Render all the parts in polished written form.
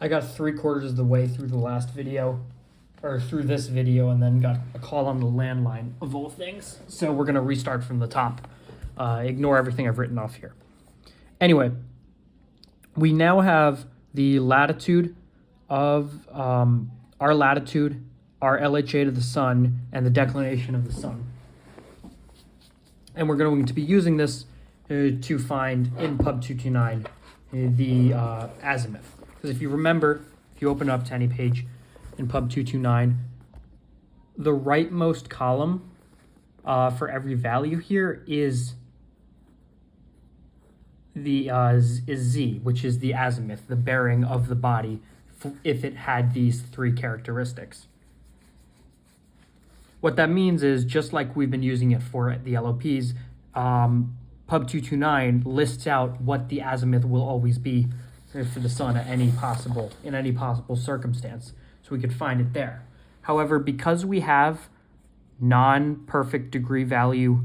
I got 3/4 of the way through the last video, or through this video, and then got a call on the landline of all things. So we're gonna restart from the top. Ignore everything I've written off here. Anyway, we now have the latitude of our latitude, our LHA to the sun, and the declination of the sun. And we're going to be using this to find in Pub 229 the azimuth. Because if you remember, if you open up to any page in Pub 229, the rightmost column for every value here is the is Z, which is the azimuth, the bearing of the body, if it had these three characteristics. What that means is, just like we've been using it for the LOPs, Pub 229 lists out what the azimuth will always be for the sun in any possible circumstance. So we could find it there. However, because we have non-perfect degree value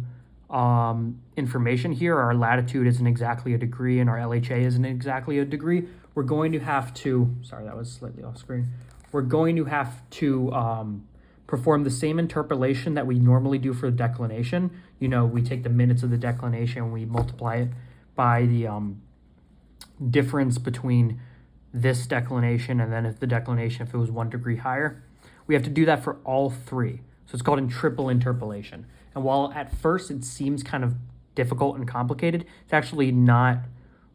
information here, our latitude isn't exactly a degree and our LHA isn't exactly a degree, we're going to have to, sorry, that was slightly off screen. We're going to have to perform the same interpolation that we normally do for the declination. You know, we take the minutes of the declination and we multiply it by the difference between this declination and then if the declination, if it was 1 degree higher. We have to do that for all three. So it's called triple interpolation. And while at first it seems kind of difficult and complicated, it's actually not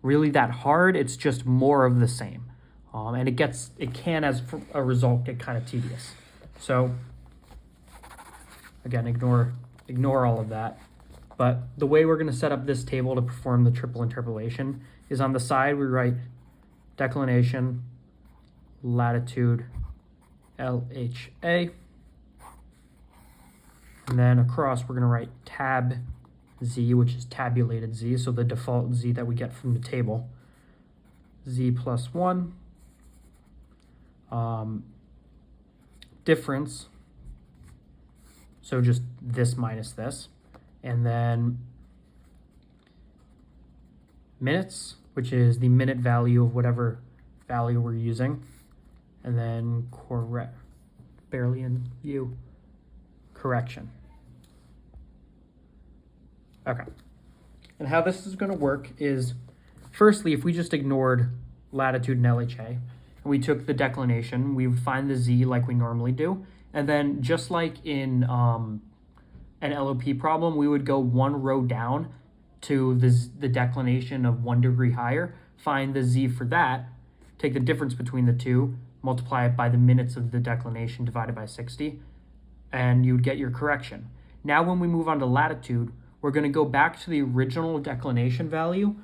really that hard. It's just more of the same. And it can, as a result, get kind of tedious. So again, ignore all of that. But the way we're going to set up this table to perform the triple interpolation is on the side we write declination, latitude, LHA. And then across we're going to write tab Z, which is tabulated Z, so the default Z that we get from the table. Z plus 1. Difference, so just this minus this. And then minutes, which is the minute value of whatever value we're using. And then correction. Okay. And how this is going to work is, firstly, if we just ignored latitude and LHA, and we took the declination, we would find the Z like we normally do. And then just like in an LOP problem, we would go one row down to the declination of 1 degree higher, find the Z for that, take the difference between the two, multiply it by the minutes of the declination divided by 60, and you would get your correction. Now when we move on to latitude, we're going to go back to the original declination value.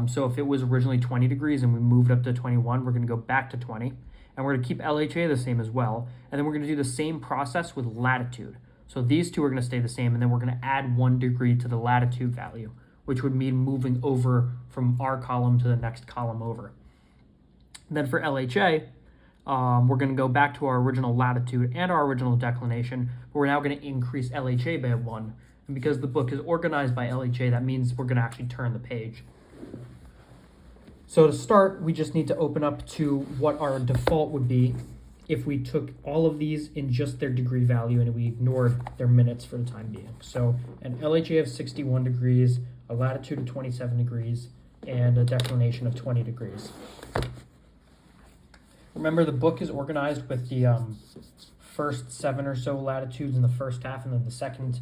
So if it was originally 20 degrees and we moved up to 21, we're going to go back to 20. And we're going to keep LHA the same as well. And then we're going to do the same process with latitude. So these two are going to stay the same, and then we're going to add 1 degree to the latitude value, which would mean moving over from our column to the next column over. And then for LHA, we're going to go back to our original latitude and our original declination, but we're now going to increase LHA by 1. And because the book is organized by LHA, that means we're going to actually turn the page. So to start, we just need to open up to what our default would be if we took all of these in just their degree value and we ignored their minutes for the time being. So an LHA of 61 degrees, a latitude of 27 degrees, and a declination of 20 degrees. Remember, the book is organized with the first 7 or so latitudes in the first half, and then the second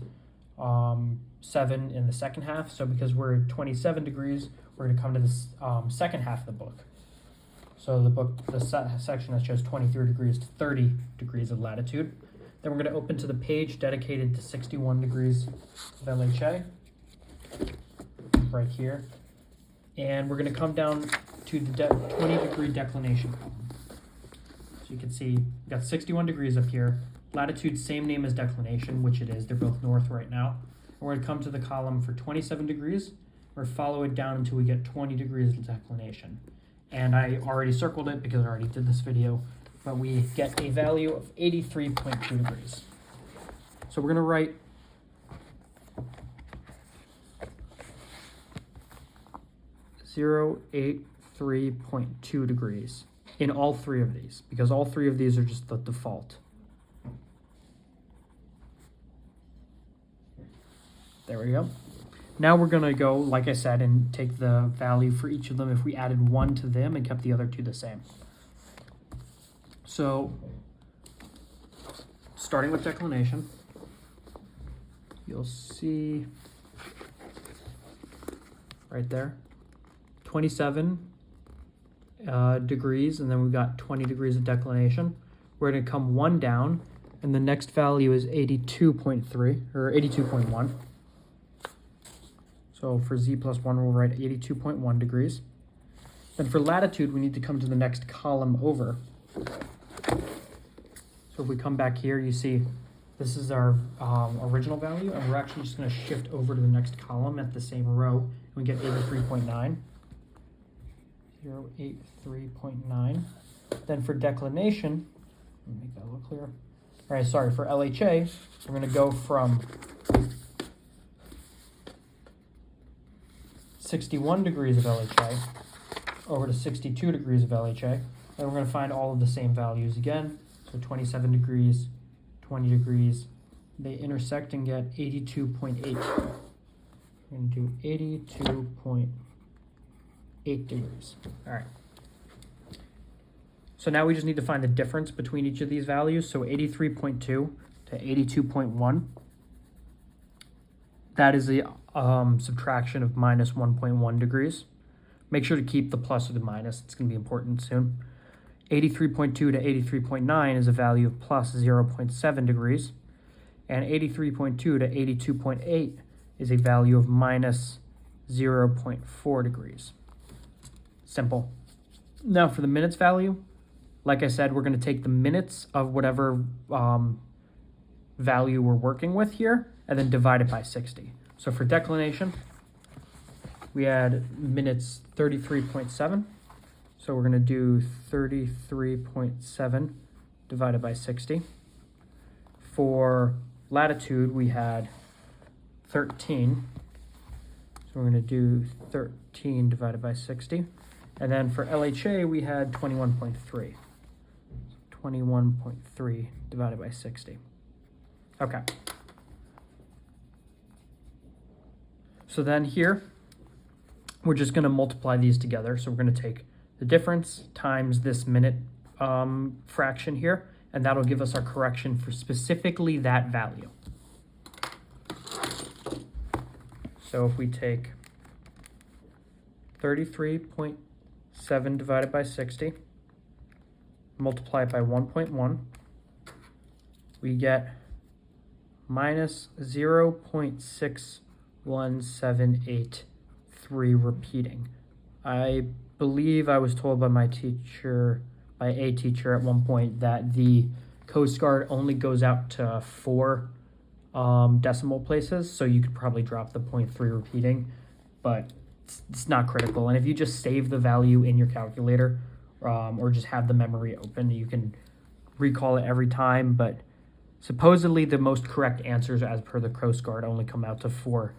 7 in the second half. So because we're at 27 degrees, we're going to come to this second half of the book. So the section that shows 23 degrees to 30 degrees of latitude. Then we're going to open to the page dedicated to 61 degrees of LHA, right here. And we're going to come down to the 20 degree declination column. So you can see we've got 61 degrees up here. Latitude, same name as declination, which it is. They're both north right now. And we're going to come to the column for 27 degrees. We're going to follow it down until we get 20 degrees of declination. And I already circled it because I already did this video, but we get a value of 83.2 degrees. So we're going to write 083.2 degrees. in all three of these, because all three of these are just the default. There we go. Now we're going to go, like I said, and take the value for each of them if we added 1 to them and kept the other two the same. So, starting with declination, you'll see right there, 27 degrees, and then we've got 20 degrees of declination. We're going to come 1 down, and the next value is 82.3, or 82.1. So for z plus 1, we'll write 82.1 degrees. Then for latitude, we need to come to the next column over. So if we come back here, you see this is our original value, and we're actually just going to shift over to the next column at the same row, and we get 83.9. 083.9. Then for declination, let me make that a little clearer. All right, sorry, for LHA, we're going to go from 61 degrees of LHA over to 62 degrees of LHA. And we're going to find all of the same values again. So 27 degrees, 20 degrees. They intersect and get 82.8. We're going to do 82.8 degrees. All right. So now we just need to find the difference between each of these values. So 83.2 to 82.1. That is the subtraction of minus 1.1 degrees. Make sure to keep the plus or the minus. It's going to be important soon. 83.2 to 83.9 is a value of plus 0.7 degrees. And 83.2 to 82.8 is a value of minus 0.4 degrees. Simple. Now for the minutes value, like I said, we're going to take the minutes of whatever value we're working with here and then divide it by 60. So for declination, we had minutes 33.7. So we're going to do 33.7 divided by 60. For latitude, we had 13. So we're going to do 13 divided by 60. And then for LHA, we had 21.3. 21.3 divided by 60. Okay. So then here, we're just going to multiply these together. So we're going to take the difference times this minute fraction here, and that'll give us our correction for specifically that value. So if we take 33.7 divided by 60, multiply it by 1.1, we get minus 0.6178 repeating. I believe I was told by a teacher at one point that the Coast Guard only goes out to 4 decimal places, so you could probably drop the 0.3 repeating, but it's not critical. And if you just save the value in your calculator or just have the memory open, you can recall it every time, but supposedly the most correct answers as per the Coast Guard only come out to 4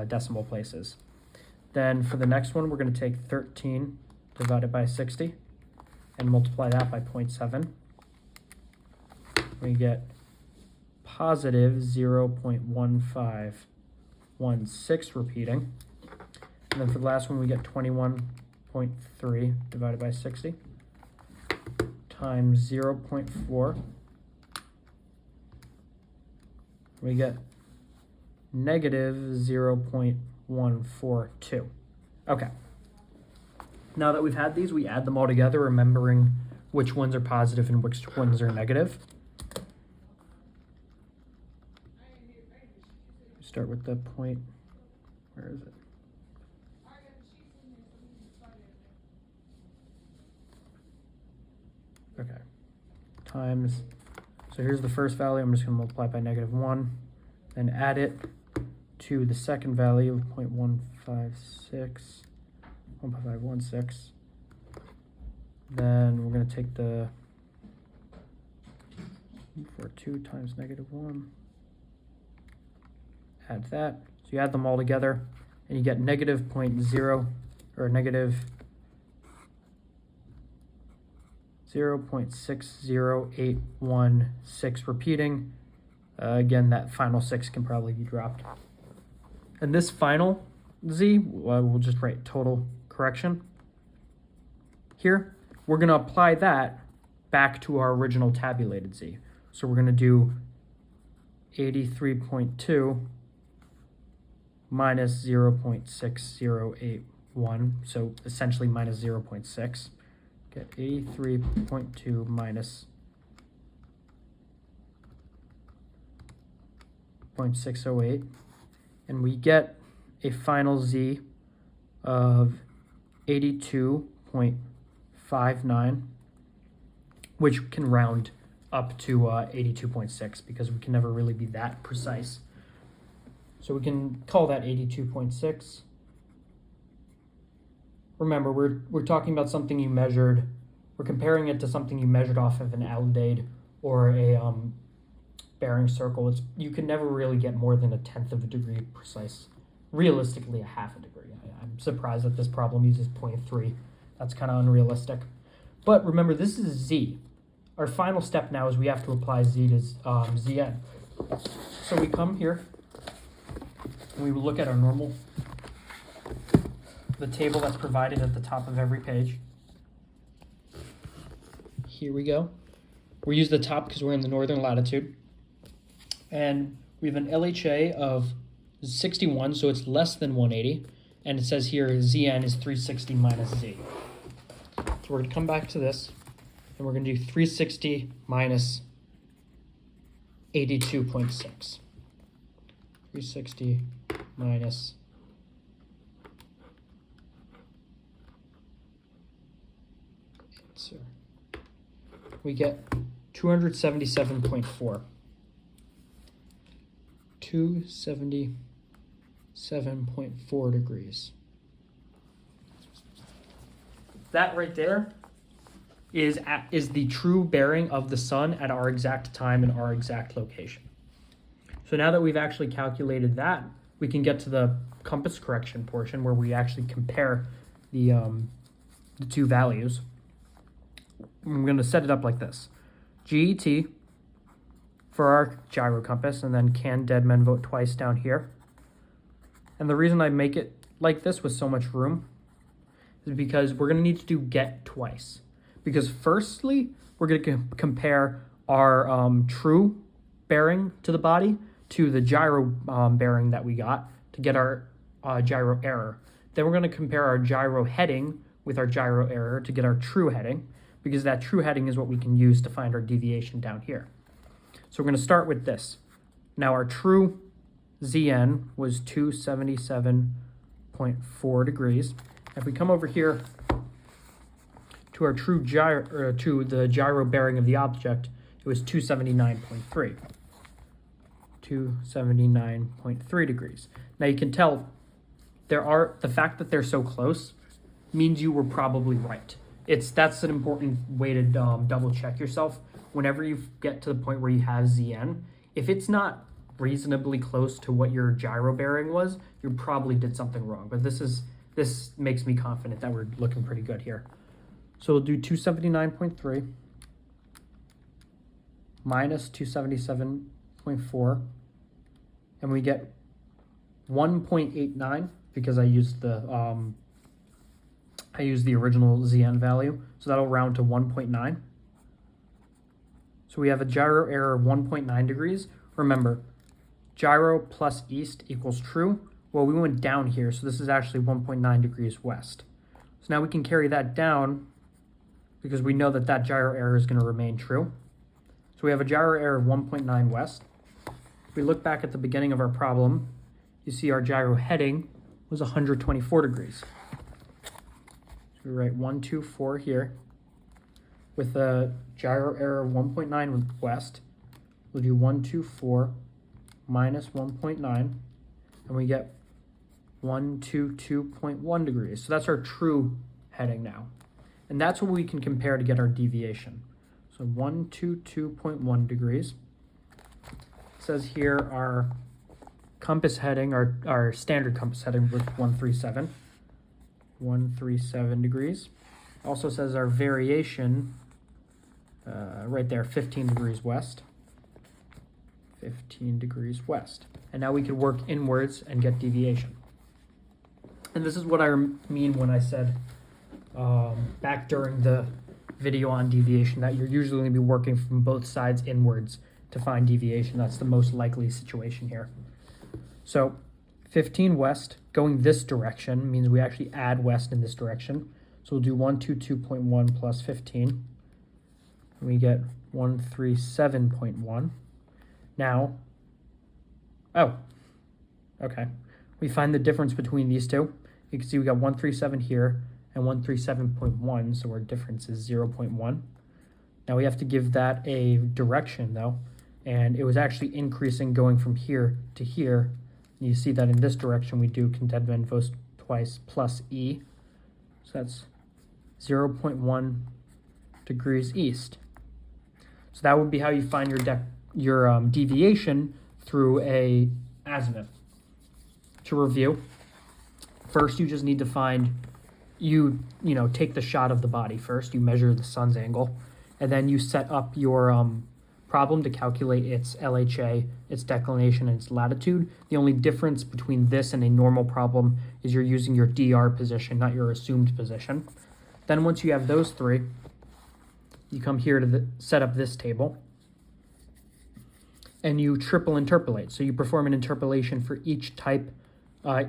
decimal places. Then for the next one, we're going to take 13 divided by 60 and multiply that by 0.7. We get positive 0.1516 repeating. And then for the last one, we get 21.3 divided by 60 times 0.4. We get negative 0.142. Okay. Now that we've had these, we add them all together, remembering which ones are positive and which ones are negative. Start with the point. Where is it? Okay. Times. So here's the first value. I'm just going to multiply by negative 1. Then add it to the second value of 0.156. 1.516. Then we're going to take the 2 times negative 1. Add that. So you add them all together, and you get negative 0.0, or negative 0.60816 repeating. Again, that final 6 can probably be dropped. And this final z, we'll just write total correction. Here, we're going to apply that back to our original tabulated z. So we're going to do 83.2 minus 0.6081, so essentially minus 0.6. Get 83.2 minus 0.608, and we get a final z of 82.59, which can round up to 82.6 because we can never really be that precise. So we can call that 82.6. Remember, we're talking about something you measured. We're comparing it to something you measured off of an aldehyde or a bearing circle. You can never really get more than 1/10 of a degree precise. Realistically, 1/2 degree. I'm surprised that this problem uses 0.3. That's kind of unrealistic. But remember, this is z. Our final step now is we have to apply z to zn. So we come here and we will look at our normal, the table that's provided at the top of every page. Here we go. We use the top because we're in the northern latitude. And we have an LHA of 61, so it's less than 180. And it says here Zn is 360 minus Z. So we're going to come back to this, and we're going to do 360 minus 82.6. 360 minus answer. We get 277.4. 277.4 degrees. That right there is the true bearing of the sun at our exact time and our exact location. So now that we've actually calculated that, we can get to the compass correction portion where we actually compare the two values. I'm going to set it up like this. GET for our gyro compass, and then can dead men vote twice down here. And the reason I make it like this with so much room is because we're going to need to do get twice. Because firstly, we're going to compare our true bearing to the body to the gyro bearing that we got to get our gyro error. Then we're going to compare our gyro heading with our gyro error to get our true heading, because that true heading is what we can use to find our deviation down here. So we're going to start with this. Now our true Zn was 277.4 degrees. If we come over here to our true gyro, to the gyro bearing of the object, it was 279.3. 279.3 degrees. Now you can tell the fact that they're so close means you were probably right. That's an important way to double check yourself. Whenever you get to the point where you have Zn, if it's not reasonably close to what your gyro bearing was, you probably did something wrong. But this makes me confident that we're looking pretty good here. So we'll do 279.3 minus 277.4, and we get 1.89 because I used the original Zn value, so that'll round to 1.9. So we have a gyro error of 1.9 degrees. Remember, gyro plus east equals true. Well, we went down here, so this is actually 1.9 degrees west. So now we can carry that down because we know that gyro error is going to remain true. So we have a gyro error of 1.9 west. If we look back at the beginning of our problem, you see our gyro heading was 124 degrees. So we write 124 here. With a gyro error of 1.9 west, we'll do 124 minus 1.9, and we get 122.1 degrees. So that's our true heading now. And that's what we can compare to get our deviation. So 122.1 degrees. It says here our compass heading, our standard compass heading was 137 degrees. Also says our variation right there, 15 degrees west. 15 degrees west. And now we could work inwards and get deviation. And this is what I mean when I said back during the video on deviation that you're usually going to be working from both sides inwards to find deviation. That's the most likely situation here. So 15 west going this direction means we actually add west in this direction. So we'll do 122.1 plus 15. And we get 137.1. Now, okay. We find the difference between these two. You can see we got 137 here and 137.1, so our difference is 0.1. Now we have to give that a direction though, and it was actually increasing going from here to here. You see that in this direction we do contentment twice plus E, so that's 0.1 degrees east. So that would be how you find your deviation through a azimuth. To review, first you just need to find, you take the shot of the body first, you measure the sun's angle, and then you set up your problem to calculate its LHA, its declination, and its latitude. The only difference between this and a normal problem is you're using your DR position, not your assumed position. Then once you have those three, you come here to set up this table, and you triple interpolate. So you perform an interpolation for each type,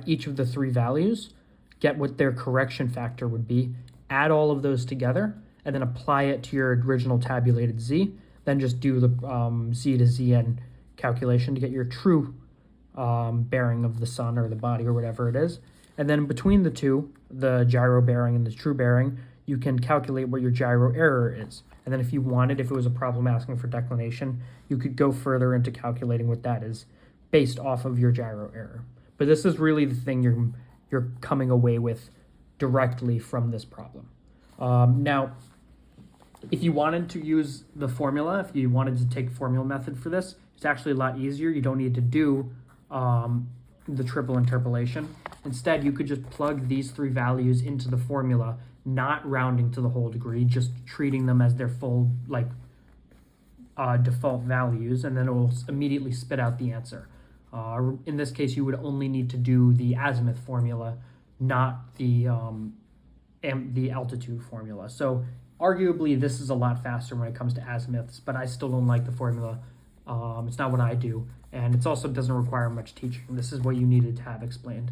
each of the three values, get what their correction factor would be, add all of those together, and then apply it to your original tabulated Z. Then just do the Z to Zn calculation to get your true bearing of the sun or the body or whatever it is. And then between the two, the gyro bearing and the true bearing, you can calculate what your gyro error is. And then if you wanted, if it was a problem asking for declination, you could go further into calculating what that is based off of your gyro error. But this is really the thing you're coming away with directly from this problem. Now, if you wanted to use the formula, if you wanted to take formula method for this, it's actually a lot easier. You don't need to do the triple interpolation. Instead, you could just plug these three values into the formula, not rounding to the whole degree, just treating them as their full default values, and then it will immediately spit out the answer. In this case, you would only need to do the azimuth formula, not the altitude formula. So arguably, this is a lot faster when it comes to azimuths, but I still don't like the formula. It's not what I do, and it also doesn't require much teaching. This is what you needed to have explained.